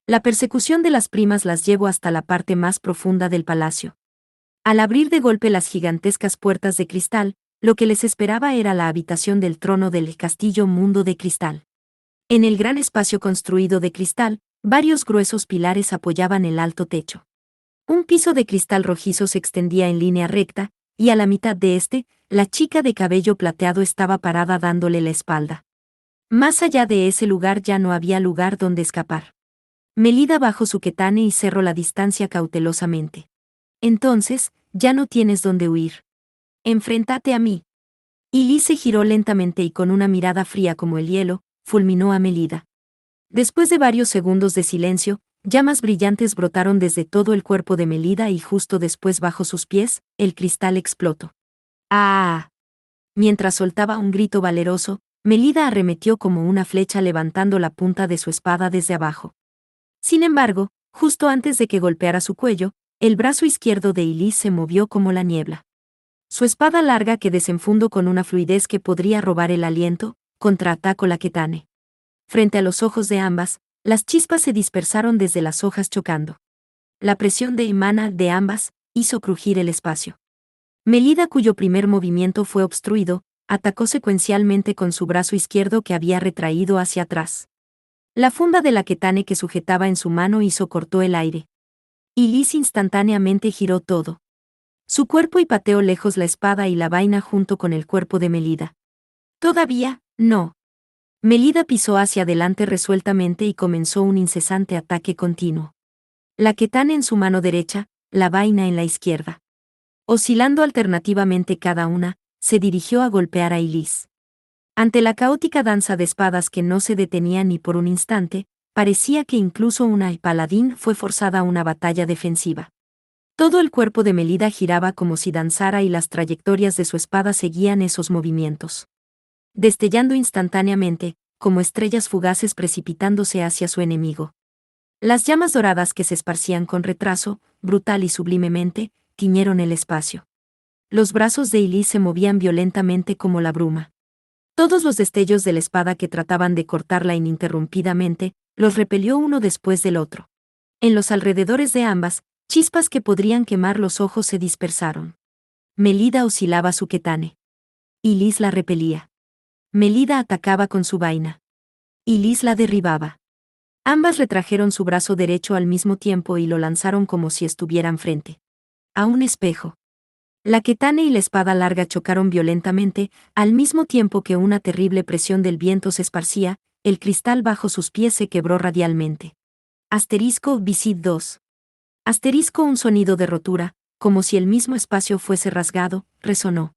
La persecución de las primas las llevó hasta la parte más profunda del palacio. Al abrir de golpe las gigantescas puertas de cristal, lo que les esperaba era la habitación del trono del castillo Mundo de Cristal. En el gran espacio construido de cristal, varios gruesos pilares apoyaban el alto techo. Un piso de cristal rojizo se extendía en línea recta, y a la mitad de este, la chica de cabello plateado estaba parada dándole la espalda. Más allá de ese lugar ya no había lugar donde escapar. Melida bajó su ketane y cerró la distancia cautelosamente. Entonces, ya no tienes dónde huir. Enfréntate a mí. Ilis se giró lentamente y con una mirada fría como el hielo, fulminó a Melida. Después de varios segundos de silencio, llamas brillantes brotaron desde todo el cuerpo de Melida y justo después bajo sus pies, el cristal explotó. ¡Ah! Mientras soltaba un grito valeroso, Melida arremetió como una flecha levantando la punta de su espada desde abajo. Sin embargo, justo antes de que golpeara su cuello, el brazo izquierdo de Ilis se movió como la niebla. Su espada larga que desenfundó con una fluidez que podría robar el aliento, contraatacó la ketane. Frente a los ojos de ambas, las chispas se dispersaron desde las hojas chocando. La presión de imana de ambas hizo crujir el espacio. Melida, cuyo primer movimiento fue obstruido, atacó secuencialmente con su brazo izquierdo que había retraído hacia atrás. La funda de la ketane que sujetaba en su mano cortó el aire. Ilis instantáneamente giró todo. Su cuerpo y pateó lejos la espada y la vaina junto con el cuerpo de Melida. Todavía, no. Melida pisó hacia adelante resueltamente y comenzó un incesante ataque continuo. La ketane en su mano derecha, la vaina en la izquierda. Oscilando alternativamente cada una, se dirigió a golpear a Ilis. Ante la caótica danza de espadas que no se detenía ni por un instante, parecía que incluso una paladín fue forzada a una batalla defensiva. Todo el cuerpo de Melida giraba como si danzara y las trayectorias de su espada seguían esos movimientos. Destellando instantáneamente, como estrellas fugaces precipitándose hacia su enemigo. Las llamas doradas que se esparcían con retraso, brutal y sublimemente, tiñeron el espacio. Los brazos de Ilis se movían violentamente como la bruma. Todos los destellos de la espada que trataban de cortarla ininterrumpidamente, los repelió uno después del otro. En los alrededores de ambas, chispas que podrían quemar los ojos se dispersaron. Melida oscilaba su ketane. Ilis la repelía. Melida atacaba con su vaina. Ilis la derribaba. Ambas retrajeron su brazo derecho al mismo tiempo y lo lanzaron como si estuvieran frente a un espejo. La ketane y la espada larga chocaron violentamente, al mismo tiempo que una terrible presión del viento se esparcía, el cristal bajo sus pies se quebró radialmente. Visid 2. Un sonido de rotura, como si el mismo espacio fuese rasgado, resonó.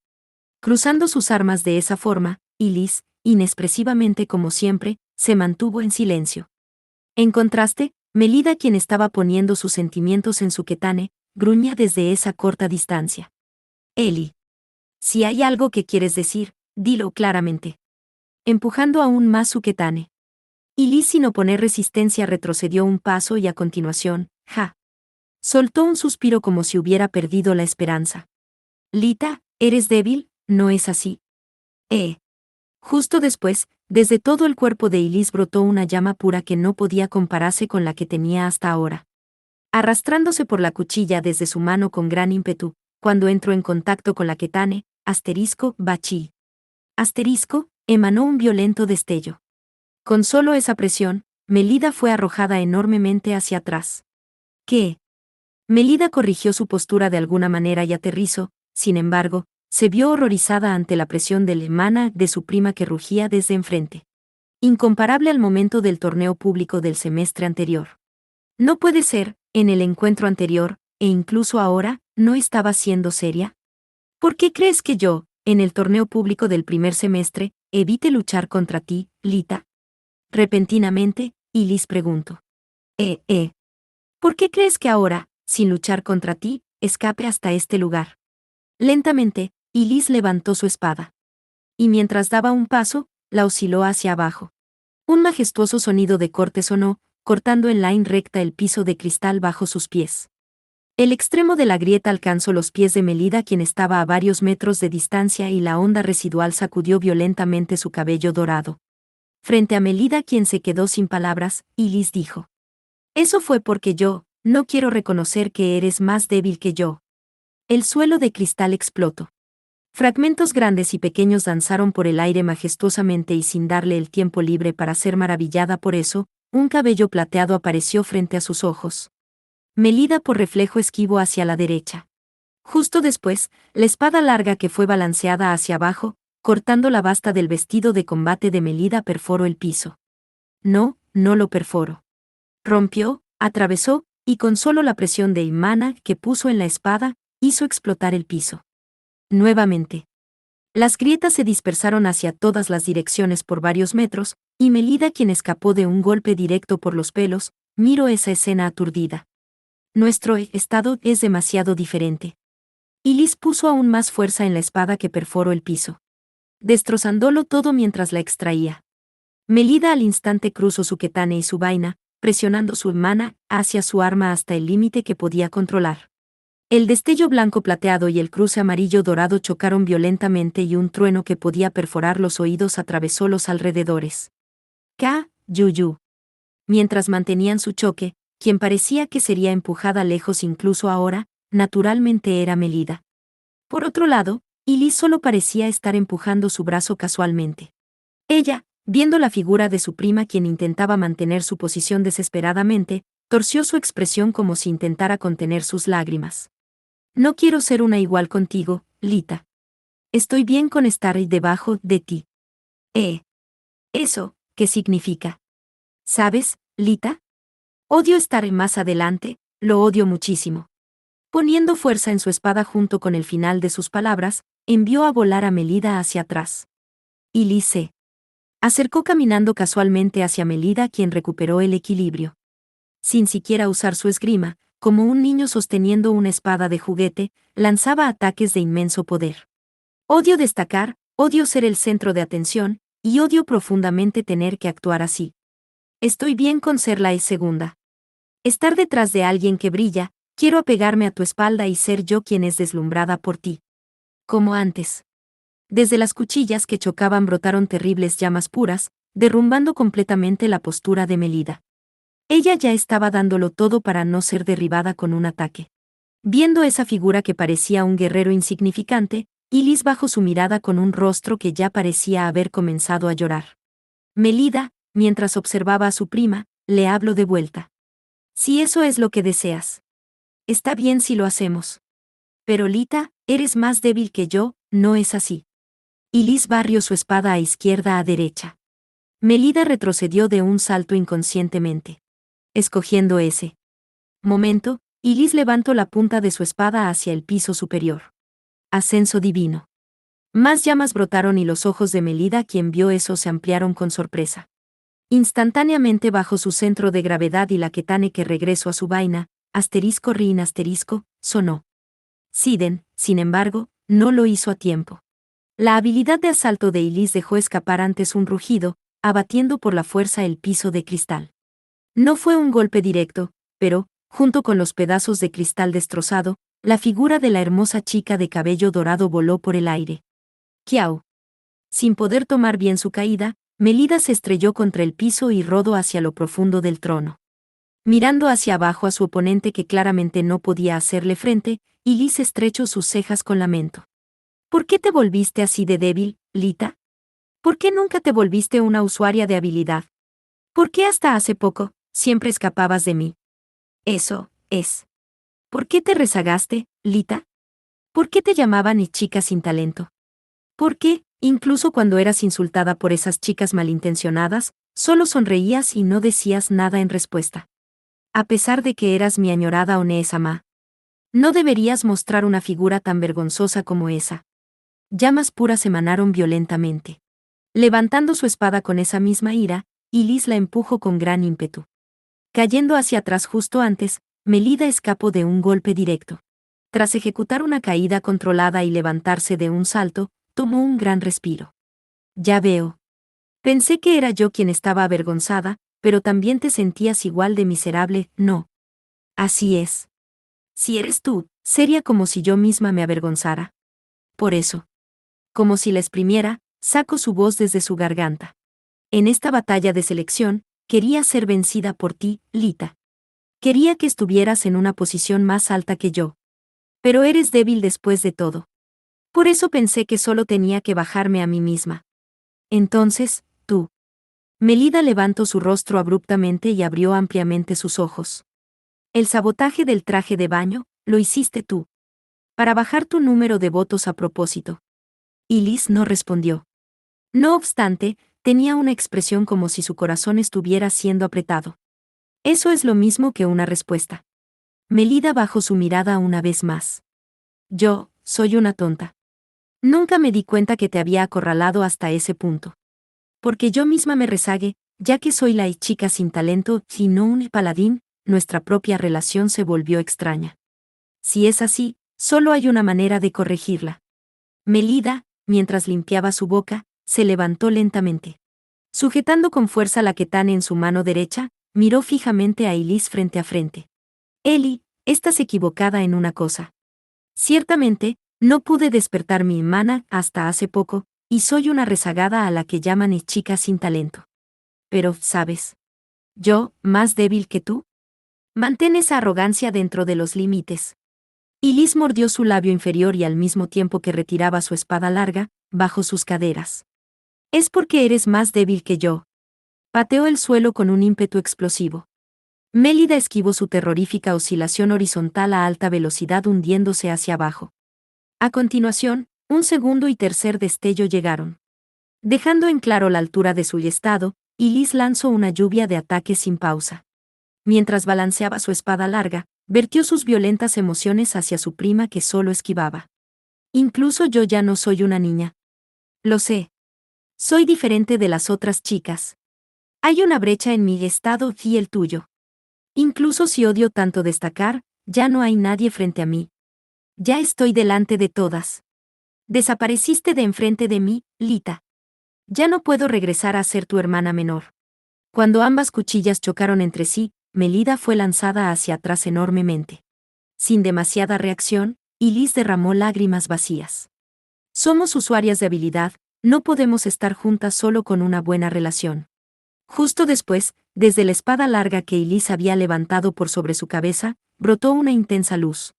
Cruzando sus armas de esa forma, Ilis, inexpresivamente como siempre, se mantuvo en silencio. En contraste, Melida, quien estaba poniendo sus sentimientos en su ketane, gruñía desde esa corta distancia. Eli. Si hay algo que quieres decir, dilo claramente. Empujando aún más su ketane. Ilis, sin oponer resistencia, retrocedió un paso y a continuación, soltó un suspiro como si hubiera perdido la esperanza. Lita, ¿eres débil? ¿No es así? Justo después, desde todo el cuerpo de Ilis brotó una llama pura que no podía compararse con la que tenía hasta ahora. Arrastrándose por la cuchilla desde su mano con gran ímpetu, cuando entró en contacto con la ketane, Bachi. Emanó un violento destello. Con solo esa presión, Melida fue arrojada enormemente hacia atrás. ¿Qué? Melida corrigió su postura de alguna manera y aterrizó, sin embargo, se vio horrorizada ante la presión del emana de su prima que rugía desde enfrente. Incomparable al momento del torneo público del semestre anterior. No puede ser, en el encuentro anterior, e incluso ahora, ¿no estaba siendo seria? ¿Por qué crees que yo, en el torneo público del primer semestre, evite luchar contra ti, Lita? Repentinamente, Elise preguntó. ¿Eh? ¿Por qué crees que ahora, sin luchar contra ti, escape hasta este lugar? Lentamente, Elise levantó su espada. Y mientras daba un paso, la osciló hacia abajo. Un majestuoso sonido de corte sonó, cortando en línea recta el piso de cristal bajo sus pies. El extremo de la grieta alcanzó los pies de Melida, quien estaba a varios metros de distancia, y la onda residual sacudió violentamente su cabello dorado. Frente a Melida, quien se quedó sin palabras, Elise dijo: «Eso fue porque yo, no quiero reconocer que eres más débil que yo». El suelo de cristal explotó. Fragmentos grandes y pequeños danzaron por el aire majestuosamente, y sin darle el tiempo libre para ser maravillada por eso, un cabello plateado apareció frente a sus ojos. Melida por reflejo esquivó hacia la derecha. Justo después, la espada larga que fue balanceada hacia abajo, cortando la basta del vestido de combate de Melida, perforó el piso. No lo perforó. Rompió, atravesó, y con solo la presión de imana que puso en la espada, hizo explotar el piso. Nuevamente. Las grietas se dispersaron hacia todas las direcciones por varios metros, y Melida, quien escapó de un golpe directo por los pelos, miró esa escena aturdida. Nuestro estado es demasiado diferente. Elise puso aún más fuerza en la espada que perforó el piso, destrozándolo todo mientras la extraía. Melida al instante cruzó su ketane y su vaina, presionando su mana hacia su arma hasta el límite que podía controlar. El destello blanco plateado y el cruce amarillo dorado chocaron violentamente, y un trueno que podía perforar los oídos atravesó los alrededores. Yuyu. Mientras mantenían su choque, quien parecía que sería empujada lejos incluso ahora, naturalmente era Melida. Por otro lado, Elise solo parecía estar empujando su brazo casualmente. Ella, viendo la figura de su prima, quien intentaba mantener su posición desesperadamente, torció su expresión como si intentara contener sus lágrimas. «No quiero ser una igual contigo, Lita. Estoy bien con estar debajo de ti». ¿Eso qué significa? ¿Sabes, Lita? Odio estar más adelante, lo odio muchísimo. Poniendo fuerza en su espada junto con el final de sus palabras, envió a volar a Melida hacia atrás. Elise se acercó caminando casualmente hacia Melida, quien recuperó el equilibrio. Sin siquiera usar su esgrima, como un niño sosteniendo una espada de juguete, lanzaba ataques de inmenso poder. Odio destacar, odio ser el centro de atención, y odio profundamente tener que actuar así. Estoy bien con ser la segunda. Estar detrás de alguien que brilla, quiero apegarme a tu espalda y ser yo quien es deslumbrada por ti. Como antes. Desde las cuchillas que chocaban brotaron terribles llamas puras, derrumbando completamente la postura de Melida. Ella ya estaba dándolo todo para no ser derribada con un ataque. Viendo esa figura que parecía un guerrero insignificante, Elise bajó su mirada con un rostro que ya parecía haber comenzado a llorar. Melida, mientras observaba a su prima, le habló de vuelta. «Si eso es lo que deseas. Está bien si lo hacemos. Pero Lita, eres más débil que yo, ¿no es así?» Elise barrió su espada a izquierda a derecha. Melida retrocedió de un salto inconscientemente. Escogiendo ese momento, Elise levantó la punta de su espada hacia el piso superior. Ascenso divino. Más llamas brotaron y los ojos de Melida, quien vio eso, se ampliaron con sorpresa. Instantáneamente bajo su centro de gravedad y la ketane que regresó a su vaina, rin sonó. Siden, sin embargo, no lo hizo a tiempo. La habilidad de asalto de Elise dejó escapar antes un rugido, abatiendo por la fuerza el piso de cristal. No fue un golpe directo, pero, junto con los pedazos de cristal destrozado, la figura de la hermosa chica de cabello dorado voló por el aire. ¡Kiau! Sin poder tomar bien su caída, Melida se estrelló contra el piso y rodó hacia lo profundo del trono. Mirando hacia abajo a su oponente, que claramente no podía hacerle frente, Elise estrechó sus cejas con lamento. «¿Por qué te volviste así de débil, Lita? ¿Por qué nunca te volviste una usuaria de habilidad? ¿Por qué hasta hace poco siempre escapabas de mí? Eso es. ¿Por qué te rezagaste, Lita? ¿Por qué te llamaban chica sin talento? ¿Por qué, incluso cuando eras insultada por esas chicas malintencionadas, solo sonreías y no decías nada en respuesta? A pesar de que eras mi añorada One-sama. No deberías mostrar una figura tan vergonzosa como esa. Llamas puras emanaron violentamente. Levantando su espada con esa misma ira, Ilis la empujó con gran ímpetu. Cayendo hacia atrás justo antes, Melida escapó de un golpe directo. Tras ejecutar una caída controlada y levantarse de un salto, tomó un gran respiro. Ya veo. Pensé que era yo quien estaba avergonzada, pero también te sentías igual de miserable, ¿no? Así es. Si eres tú, sería como si yo misma me avergonzara. Por eso. Como si la exprimiera, sacó su voz desde su garganta. En esta batalla de selección, quería ser vencida por ti, Lita. Quería que estuvieras en una posición más alta que yo. Pero eres débil después de todo. Por eso pensé que solo tenía que bajarme a mí misma. Entonces, tú. Melida levantó su rostro abruptamente y abrió ampliamente sus ojos. El sabotaje del traje de baño, lo hiciste tú. Para bajar tu número de votos a propósito. Y Liz no respondió. No obstante, tenía una expresión como si su corazón estuviera siendo apretado. Eso es lo mismo que una respuesta. Melida bajó su mirada una vez más. Yo, soy una tonta. Nunca me di cuenta que te había acorralado hasta ese punto. Porque yo misma me rezagué, ya que soy la chica sin talento y no un paladín, nuestra propia relación se volvió extraña. Si es así, solo hay una manera de corregirla. Melida, mientras limpiaba su boca, se levantó lentamente. Sujetando con fuerza la ketana en su mano derecha, miró fijamente a Ilis frente a frente. Eli, estás equivocada en una cosa. Ciertamente, no pude despertar mi mana hasta hace poco, y soy una rezagada a la que llaman chica sin talento. Pero, ¿sabes? Yo, más débil que tú. Mantén esa arrogancia dentro de los límites. Ilis mordió su labio inferior y al mismo tiempo que retiraba su espada larga, bajo sus caderas. Es porque eres más débil que yo. Pateó el suelo con un ímpetu explosivo. Mélida esquivó su terrorífica oscilación horizontal a alta velocidad hundiéndose hacia abajo. A continuación, un segundo y tercer destello llegaron. Dejando en claro la altura de su estado, Ilis lanzó una lluvia de ataques sin pausa. Mientras balanceaba su espada larga, vertió sus violentas emociones hacia su prima que solo esquivaba. Incluso yo ya no soy una niña. Lo sé. Soy diferente de las otras chicas. Hay una brecha en mi estado y el tuyo. Incluso si odio tanto destacar, ya no hay nadie frente a mí. Ya estoy delante de todas. Desapareciste de enfrente de mí, Lita. Ya no puedo regresar a ser tu hermana menor. Cuando ambas cuchillas chocaron entre sí, Melida fue lanzada hacia atrás enormemente. Sin demasiada reacción, Ilis derramó lágrimas vacías. Somos usuarias de habilidad, no podemos estar juntas solo con una buena relación. Justo después, desde la espada larga que Ilis había levantado por sobre su cabeza, brotó una intensa luz.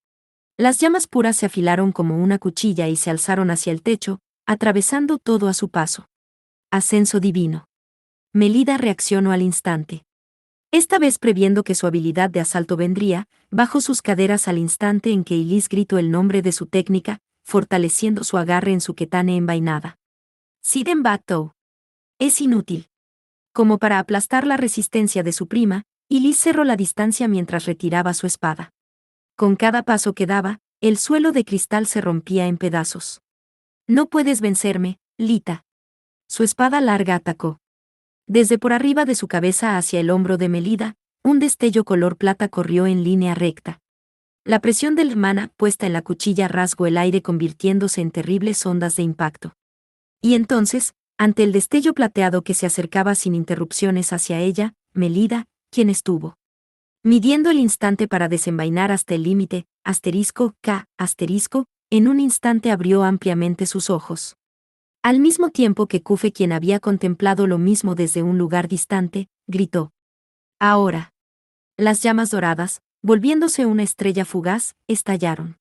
Las llamas puras se afilaron como una cuchilla y se alzaron hacia el techo, atravesando todo a su paso. Ascenso divino. Melida reaccionó al instante. Esta vez previendo que su habilidad de asalto vendría, bajó sus caderas al instante en que Ilis gritó el nombre de su técnica, fortaleciendo su agarre en su ketane envainada. Siden Batou. Es inútil. Como para aplastar la resistencia de su prima, Ilis cerró la distancia mientras retiraba su espada. Con cada paso que daba, el suelo de cristal se rompía en pedazos. No puedes vencerme, Lita. Su espada larga atacó. Desde por arriba de su cabeza hacia el hombro de Melida, un destello color plata corrió en línea recta. La presión del mana puesta en la cuchilla rasgó el aire convirtiéndose en terribles ondas de impacto. Y entonces, ante el destello plateado que se acercaba sin interrupciones hacia ella, Melida, quien estuvo midiendo el instante para desenvainar hasta el límite, en un instante abrió ampliamente sus ojos. Al mismo tiempo que Kufe, quien había contemplado lo mismo desde un lugar distante, gritó. Ahora. Las llamas doradas, volviéndose una estrella fugaz, estallaron.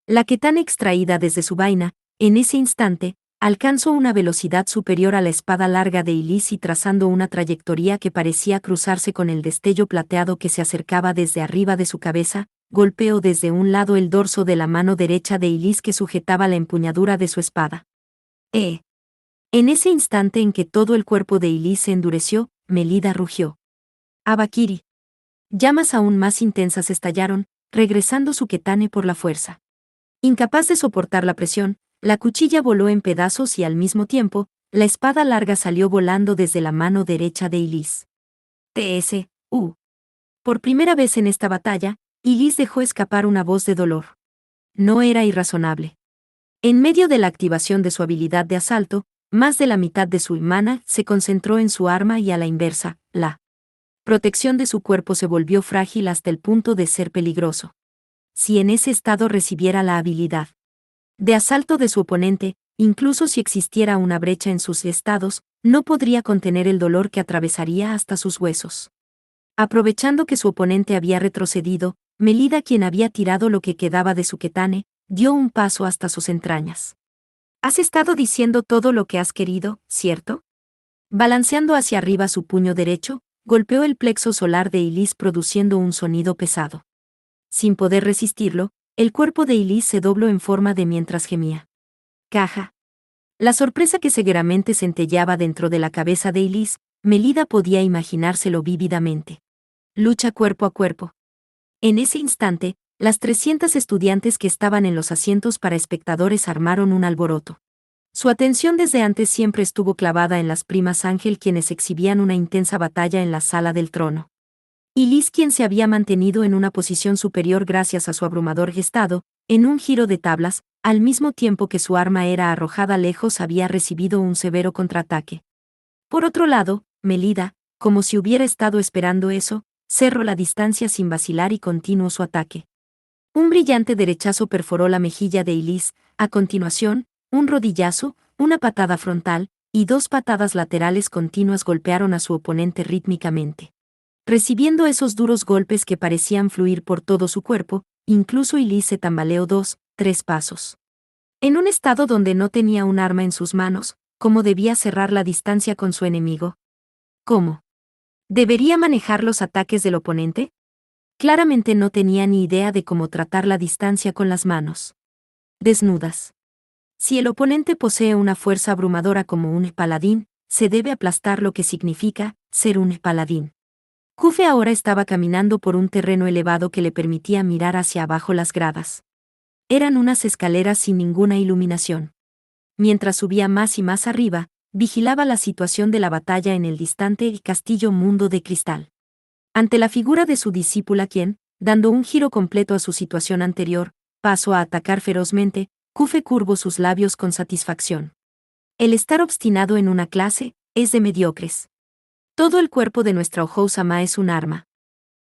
La ketana extraída desde su vaina, en ese instante, alcanzó una velocidad superior a la espada larga de Ilis y trazando una trayectoria que parecía cruzarse con el destello plateado que se acercaba desde arriba de su cabeza, golpeó desde un lado el dorso de la mano derecha de Ilis que sujetaba la empuñadura de su espada. En ese instante en que todo el cuerpo de Ilis se endureció, Melida rugió. Abakiri. Llamas aún más intensas estallaron, regresando su ketane por la fuerza. Incapaz de soportar la presión, la cuchilla voló en pedazos y al mismo tiempo, la espada larga salió volando desde la mano derecha de Ilis. T.S.U. Por primera vez en esta batalla, Ilis dejó escapar una voz de dolor. No era irrazonable. En medio de la activación de su habilidad de asalto, más de la mitad de su mana se concentró en su arma y a la inversa, la protección de su cuerpo se volvió frágil hasta el punto de ser peligroso. Si en ese estado recibiera la habilidad de asalto de su oponente, incluso si existiera una brecha en sus estados, no podría contener el dolor que atravesaría hasta sus huesos. Aprovechando que su oponente había retrocedido, Melida, quien había tirado lo que quedaba de su ketane, dio un paso hasta sus entrañas. «Has estado diciendo todo lo que has querido, ¿cierto?» Balanceando hacia arriba su puño derecho, golpeó el plexo solar de Ilis produciendo un sonido pesado. Sin poder resistirlo, el cuerpo de Ilis se dobló en forma de mientras gemía. Caja. La sorpresa que cegueramente centelleaba dentro de la cabeza de Ilis, Melida podía imaginárselo vívidamente. Lucha cuerpo a cuerpo. En ese instante, las 300 estudiantes que estaban en los asientos para espectadores armaron un alboroto. Su atención desde antes siempre estuvo clavada en las primas Ángel, quienes exhibían una intensa batalla en la sala del trono. Ilis, quien se había mantenido en una posición superior gracias a su abrumador estado, en un giro de tablas, al mismo tiempo que su arma era arrojada lejos, había recibido un severo contraataque. Por otro lado, Melida, como si hubiera estado esperando eso, cerró la distancia sin vacilar y continuó su ataque. Un brillante derechazo perforó la mejilla de Ilis, a continuación, un rodillazo, una patada frontal, y 2 patadas laterales continuas golpearon a su oponente rítmicamente. Recibiendo esos duros golpes que parecían fluir por todo su cuerpo, incluso Ilis se tambaleó 2, 3 pasos. En un estado donde no tenía un arma en sus manos, ¿cómo debía cerrar la distancia con su enemigo? ¿Cómo debería manejar los ataques del oponente? Claramente no tenía ni idea de cómo tratar la distancia con las manos desnudas. Si el oponente posee una fuerza abrumadora como un paladín, se debe aplastar, lo que significa ser un paladín. Kufe ahora estaba caminando por un terreno elevado que le permitía mirar hacia abajo las gradas. Eran unas escaleras sin ninguna iluminación. Mientras subía más y más arriba, vigilaba la situación de la batalla en el distante castillo Mundo de Cristal. Ante la figura de su discípula, quien, dando un giro completo a su situación anterior, pasó a atacar ferozmente, Kufe curvó sus labios con satisfacción. El estar obstinado en una clase es de mediocres. Todo el cuerpo de nuestra Ohou-sama es un arma.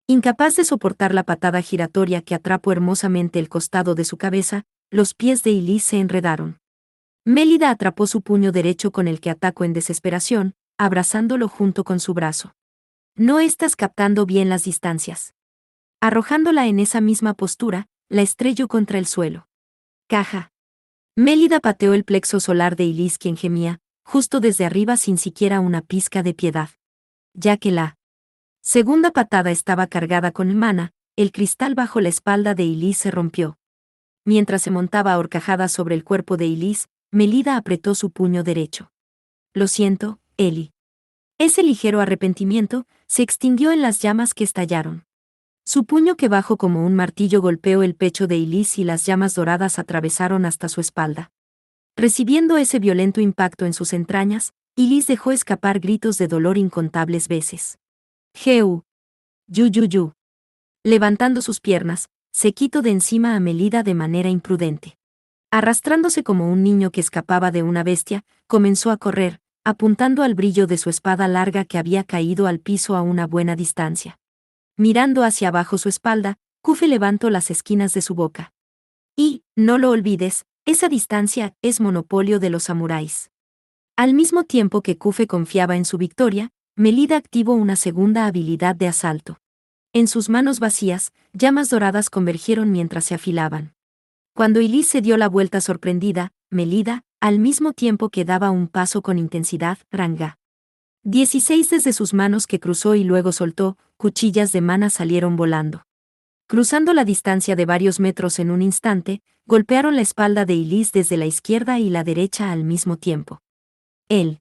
Incapaz de soportar la patada giratoria que atrapó hermosamente el costado de su cabeza, los pies de Ilis se enredaron. Melida atrapó su puño derecho con el que atacó en desesperación, abrazándolo junto con su brazo. No estás captando bien las distancias. Arrojándola en esa misma postura, la estrelló contra el suelo. Caja. Melida pateó el plexo solar de Ilis, quien gemía, justo desde arriba sin siquiera una pizca de piedad. Ya que la segunda patada estaba cargada con mana, el cristal bajo la espalda de Ilis se rompió. Mientras se montaba a horcajadas sobre el cuerpo de Ilis, Melida apretó su puño derecho. Lo siento, Eli. Ese ligero arrepentimiento se extinguió en las llamas que estallaron. Su puño, que bajó como un martillo, golpeó el pecho de Ilis y las llamas doradas atravesaron hasta su espalda. Recibiendo ese violento impacto en sus entrañas, Ilis dejó escapar gritos de dolor incontables veces. Jeu. Yu. Levantando sus piernas, se quitó de encima a Melida de manera imprudente. Arrastrándose como un niño que escapaba de una bestia, comenzó a correr, apuntando al brillo de su espada larga que había caído al piso a una buena distancia. Mirando hacia abajo su espalda, Kufe levantó las esquinas de su boca. Y, no lo olvides, esa distancia es monopolio de los samuráis. Al mismo tiempo que Kufe confiaba en su victoria, Melida activó una segunda habilidad de asalto. En sus manos vacías, llamas doradas convergieron mientras se afilaban. Cuando Ilis se dio la vuelta sorprendida, Melida, al mismo tiempo que daba un paso con intensidad, ranga. 16 desde sus manos que cruzó y luego soltó, cuchillas de mana salieron volando. Cruzando la distancia de varios metros en un instante, golpearon la espalda de Ilis desde la izquierda y la derecha al mismo tiempo. El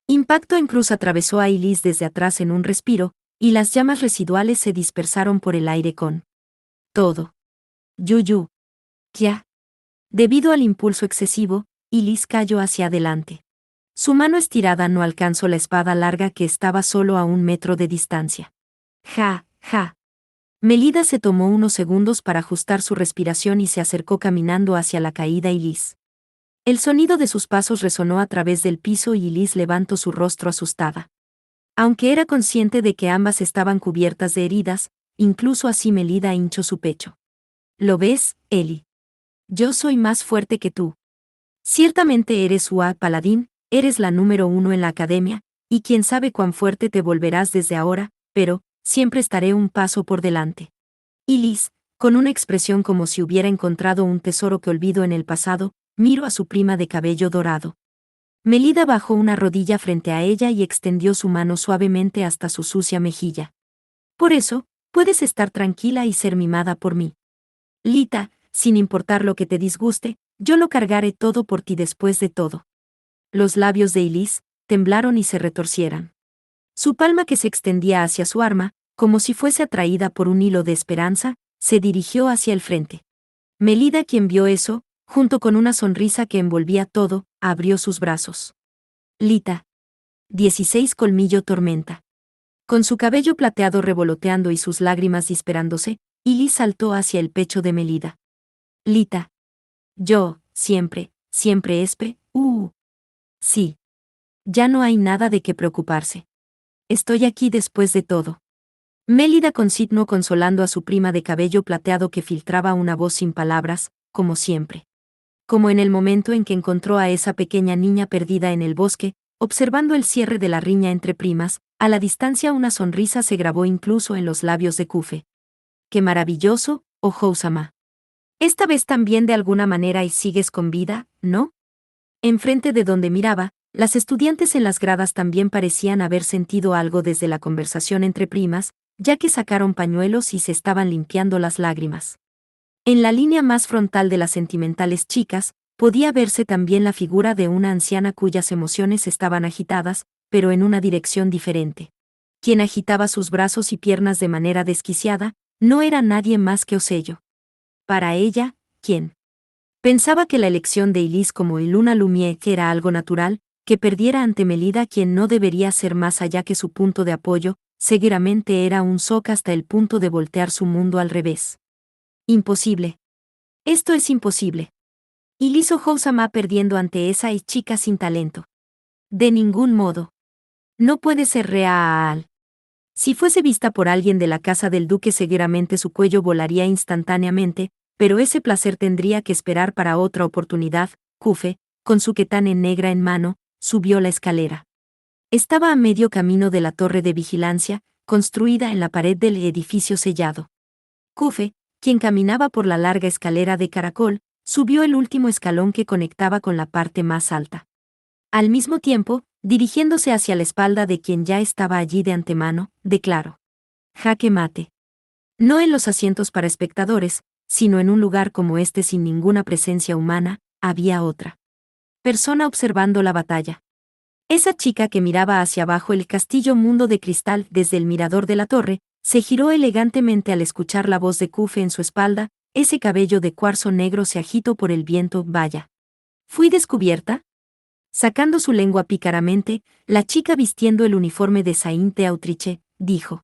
impacto en cruz atravesó a Ilis desde atrás en un respiro, y las llamas residuales se dispersaron por el aire con todo. Yuyu. Ya. Debido al impulso excesivo, Ilis cayó hacia adelante. Su mano estirada no alcanzó la espada larga que estaba solo a 1 metro de distancia. Ja, ja. Melida se tomó unos segundos para ajustar su respiración y se acercó caminando hacia la caída Ilis. El sonido de sus pasos resonó a través del piso y Ilis levantó su rostro asustada. Aunque era consciente de que ambas estaban cubiertas de heridas, incluso así Melida hinchó su pecho. ¿Lo ves, Eli? Yo soy más fuerte que tú. Ciertamente eres Ua Paladín, eres la número 1 en la academia, y quién sabe cuán fuerte te volverás desde ahora, pero siempre estaré un paso por delante. Ilis, con una expresión como si hubiera encontrado un tesoro que olvidó en el pasado, miró a su prima de cabello dorado. Melida bajó una rodilla frente a ella y extendió su mano suavemente hasta su sucia mejilla. Por eso, puedes estar tranquila y ser mimada por mí. Lita, sin importar lo que te disguste, yo lo cargaré todo por ti después de todo. Los labios de Ilis temblaron y se retorcieran. Su palma que se extendía hacia su arma, como si fuese atraída por un hilo de esperanza, se dirigió hacia el frente. Melida, quien vio eso, junto con una sonrisa que envolvía todo, abrió sus brazos. Lita. 16 Colmillo Tormenta. Con su cabello plateado revoloteando y sus lágrimas disperándose, Ilis saltó hacia el pecho de Melida. Lita. Yo, siempre, siempre Sí. Ya no hay nada de qué preocuparse. Estoy aquí después de todo. Mélida consignó consolando a su prima de cabello plateado que filtraba una voz sin palabras, como siempre. Como en el momento en que encontró a esa pequeña niña perdida en el bosque, observando el cierre de la riña entre primas, a la distancia una sonrisa se grabó incluso en los labios de Kufe. ¡Qué maravilloso, oh Housama! Esta vez también de alguna manera y sigues con vida, ¿no? Enfrente de donde miraba, las estudiantes en las gradas también parecían haber sentido algo desde la conversación entre primas, ya que sacaron pañuelos y se estaban limpiando las lágrimas. En la línea más frontal de las sentimentales chicas, podía verse también la figura de una anciana cuyas emociones estaban agitadas, pero en una dirección diferente. Quien agitaba sus brazos y piernas de manera desquiciada, no era nadie más que Osello. Para ella, ¿quién? Pensaba que la elección de Ilis como Iluna Lumie que era algo natural, que perdiera ante Melida quien no debería ser más allá que su punto de apoyo, seguramente era un shock hasta el punto de voltear su mundo al revés. Imposible. Esto es imposible. Ilis Housama perdiendo ante esa chica sin talento. De ningún modo. No puede ser real. Si fuese vista por alguien de la casa del duque seguramente su cuello volaría instantáneamente, pero ese placer tendría que esperar para otra oportunidad. Kufe, con su ketane negra en mano, subió la escalera. Estaba a medio camino de la torre de vigilancia, construida en la pared del edificio sellado. Kufe, quien caminaba por la larga escalera de caracol, subió el último escalón que conectaba con la parte más alta. Al mismo tiempo, dirigiéndose hacia la espalda de quien ya estaba allí de antemano, declaró: Jaque mate. No en los asientos para espectadores, sino en un lugar como este sin ninguna presencia humana, había otra persona observando la batalla. Esa chica que miraba hacia abajo el castillo mundo de cristal desde el mirador de la torre, se giró elegantemente al escuchar la voz de Kufe en su espalda, ese cabello de cuarzo negro se agitó por el viento, vaya. ¿Fui descubierta? Sacando su lengua pícaramente, la chica vistiendo el uniforme de Sainte Autriche, dijo.